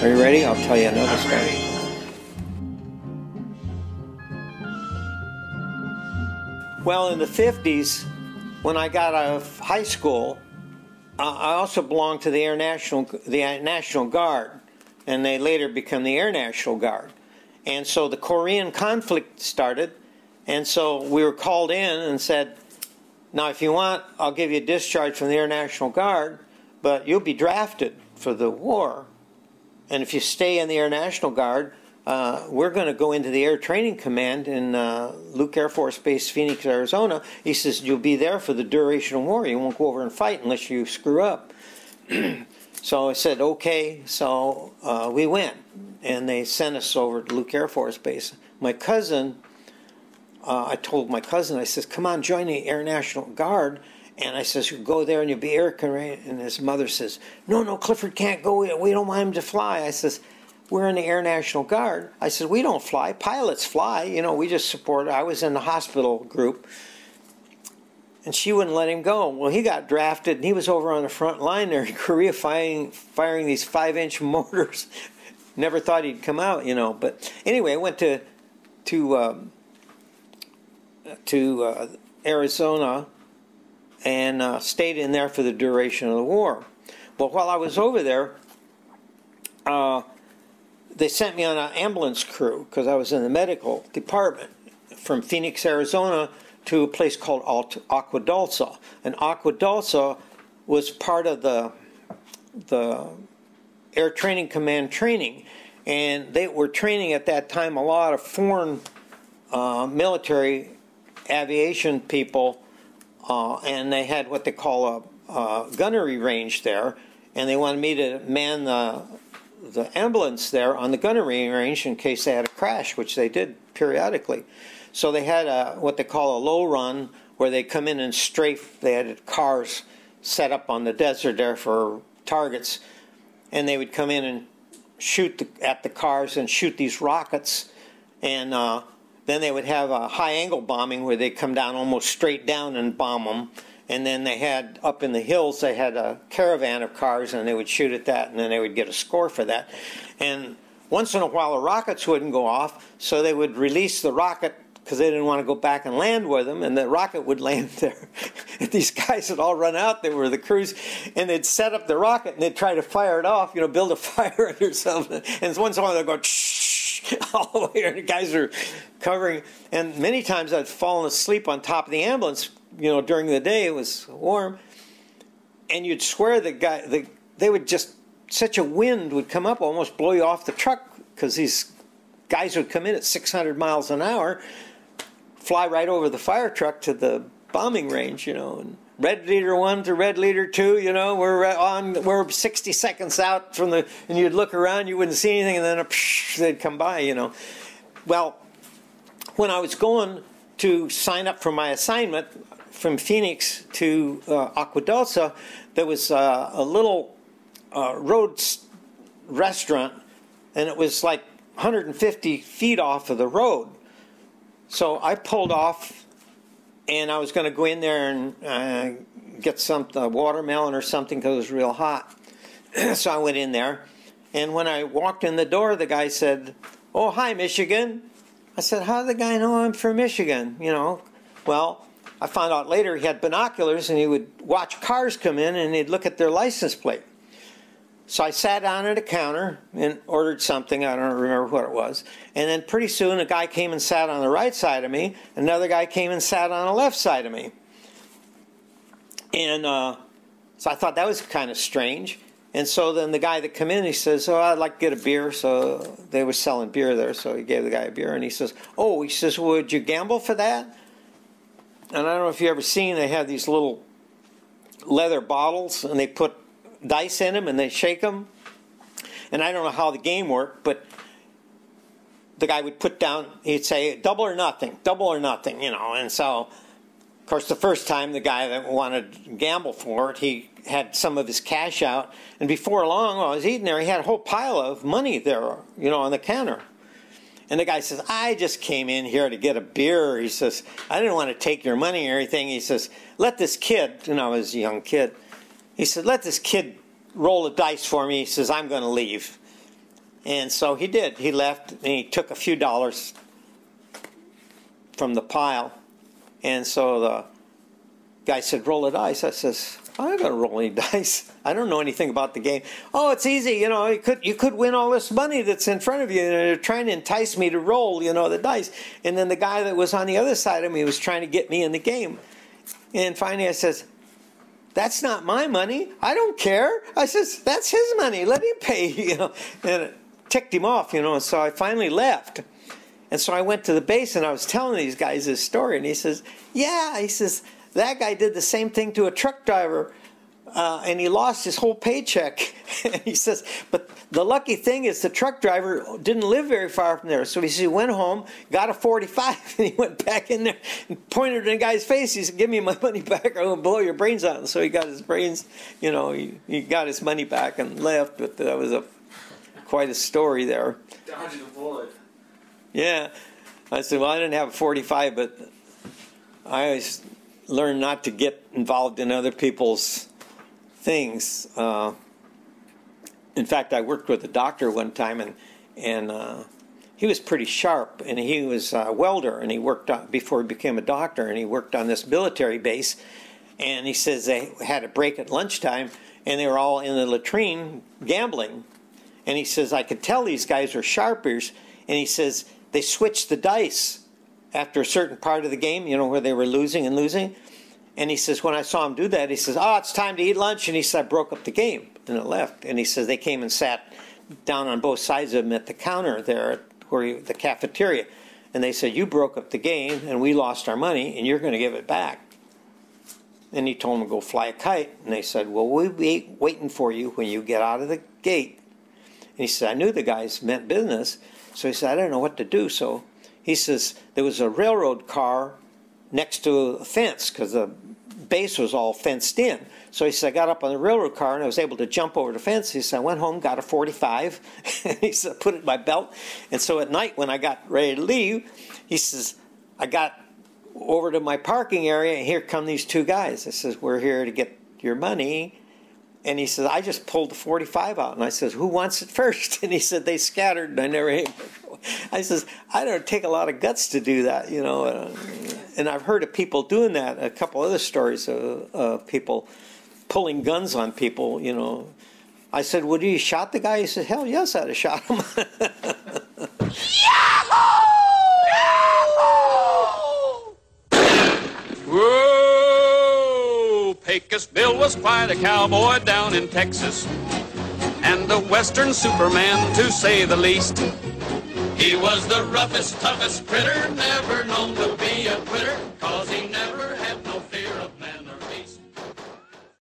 Are you ready? I'll tell you another story. Well, in the 50s, when I got out of high school, I also belonged to the National Guard, and they later became the Air National Guard. And so the Korean conflict started, and so we were called in and said, now if you want, I'll give you a discharge from the Air National Guard, but you'll be drafted for the war. And if you stay in the Air National Guard, we're going to go into the Air Training Command in Luke Air Force Base, Phoenix, Arizona. He says, you'll be there for the duration of war. You won't go over and fight unless you screw up. So I said, okay. So we went, and they sent us over to Luke Air Force Base. My cousin, I told my cousin, I says, come on, join the Air National Guard. And I says, you go there and you'll be air command. And his mother says, no, Clifford can't go. We don't want him to fly. I says, we're in the Air National Guard. I said, we don't fly. Pilots fly. You know, we just support. I was in the hospital group. And she wouldn't let him go. Well, he got drafted, and he was over on the front line there in Korea firing these 5-inch mortars. Never thought he'd come out, you know. But anyway, I went to Arizona and stayed in there for the duration of the war. But while I was over there, they sent me on an ambulance crew because I was in the medical department from Phoenix, Arizona to a place called Agua Dulce. And Agua Dulce was part of the Air Training Command training. And they were training at that time a lot of foreign military aviation people, and they had what they call a gunnery range there, and they wanted me to man the ambulance there on the gunnery range in case they had a crash, which they did periodically. So they had what they call a low run, where they come in and strafe. They had cars set up on the desert there for targets, and they would come in and shoot at the cars and shoot these rockets, and then they would have a high-angle bombing where they come down almost straight down and bomb them. And then they had, up in the hills, they had a caravan of cars, and they would shoot at that, and then they would get a score for that. And once in a while, the rockets wouldn't go off, so they would release the rocket because they didn't want to go back and land with them, and the rocket would land there. And these guys would all run out. They were the crews, and they'd set up the rocket, and they'd try to fire it off, you know, build a fire or something. And once in a while, they'd go, shh, all the way, and the guys are covering. And many times I'd fallen asleep on top of the ambulance. You know, during the day it was warm, and you'd swear they would just, such a wind would come up, almost blow you off the truck, because these guys would come in at 600 miles an hour, fly right over the fire truck to the bombing range, you know. And Red Leader 1 to Red Leader 2, you know, we're 60 seconds out from the, and you'd look around, you wouldn't see anything, and then they'd come by, you know. Well, when I was going to sign up for my assignment from Phoenix to Agua Dulce, there was a little road restaurant, and it was like 150 feet off of the road. So I pulled off, and I was going to go in there and get some watermelon or something because it was real hot. So I went in there, and when I walked in the door, the guy said, "Oh, hi, Michigan." I said, "How did the guy know I'm from Michigan?" You know, well, I found out later he had binoculars, and he would watch cars come in, and he'd look at their license plate. So I sat down at a counter and ordered something. I don't remember what it was. And then pretty soon a guy came and sat on the right side of me. Another guy came and sat on the left side of me. And so I thought that was kind of strange. And so then the guy that came in, he says, "Oh, I'd like to get a beer." So they were selling beer there, so he gave the guy a beer. And he says, "Oh," he says, "would you gamble for that?" And I don't know if you've ever seen, they have these little leather bottles, and they put dice in them, and they shake them. And I don't know how the game worked, but the guy would put down, he'd say, double or nothing, you know. And so, of course, the first time the guy that wanted to gamble for it, he had some of his cash out. And before long, while I was eating there, he had a whole pile of money there, you know, on the counter. And the guy says, I just came in here to get a beer. He says, I didn't want to take your money or anything. He says, let this kid, and I was a young kid, he said, let this kid roll the dice for me. He says, I'm going to leave. And so he did. He left, and he took a few dollars from the pile. And so the guy said, roll the dice. I says, I'm not going to roll any dice. I don't know anything about the game. Oh, it's easy. You know, you could win all this money that's in front of you. And they're trying to entice me to roll, you know, the dice. And then the guy that was on the other side of me was trying to get me in the game. And finally I says, that's not my money. I don't care. I says, that's his money. Let him pay, you know. And it ticked him off, you know. And so I finally left. And so I went to the base and I was telling these guys this story. And he says, yeah, he says, that guy did the same thing to a truck driver, and he lost his whole paycheck. He says, but the lucky thing is the truck driver didn't live very far from there. So he said, he went home, got a 45, and he went back in there and pointed in the guy's face. He said, give me my money back or I'm going to blow your brains out. And so he got his brains, you know, he got his money back and left. But that was quite a story there. Dodging a bullet. Yeah. I said, well, I didn't have a 45, but I always learn not to get involved in other people's things. In fact, I worked with a doctor one time, and he was pretty sharp, and he was a welder, and he worked on, before he became a doctor, and he worked on this military base. And he says they had a break at lunchtime, and they were all in the latrine gambling. And he says, I could tell these guys were sharpers, and he says they switched the dice after a certain part of the game, you know, where they were losing and losing. And he says, when I saw him do that, he says, oh, it's time to eat lunch. And he said, I broke up the game. And it left. And he says, they came and sat down on both sides of him at the counter there, where the cafeteria. And they said, you broke up the game, and we lost our money, and you're going to give it back. And he told them to go fly a kite. And they said, well, we'll be waiting for you when you get out of the gate. And he said, I knew the guys meant business. So he said, I don't know what to do. So he says, there was a railroad car next to a fence because the base was all fenced in. So he said, I got up on the railroad car and I was able to jump over the fence. He said, I went home, got a 45. And he said, put it in my belt. And so at night when I got ready to leave, he says, I got over to my parking area and here come these two guys. I says, we're here to get your money. And he says, I just pulled the 45 out. And I says, who wants it first? And he said, they scattered and I never ate. I says, I don't take a lot of guts to do that, you know. And I've heard of people doing that. A couple other stories of people pulling guns on people, you know. I said, well, you shot the guy? He said, hell yes, I'd have shot him. Whoa! Pecos Bill was quite a cowboy down in Texas, and a western superman, to say the least. He was the roughest, toughest critter never known.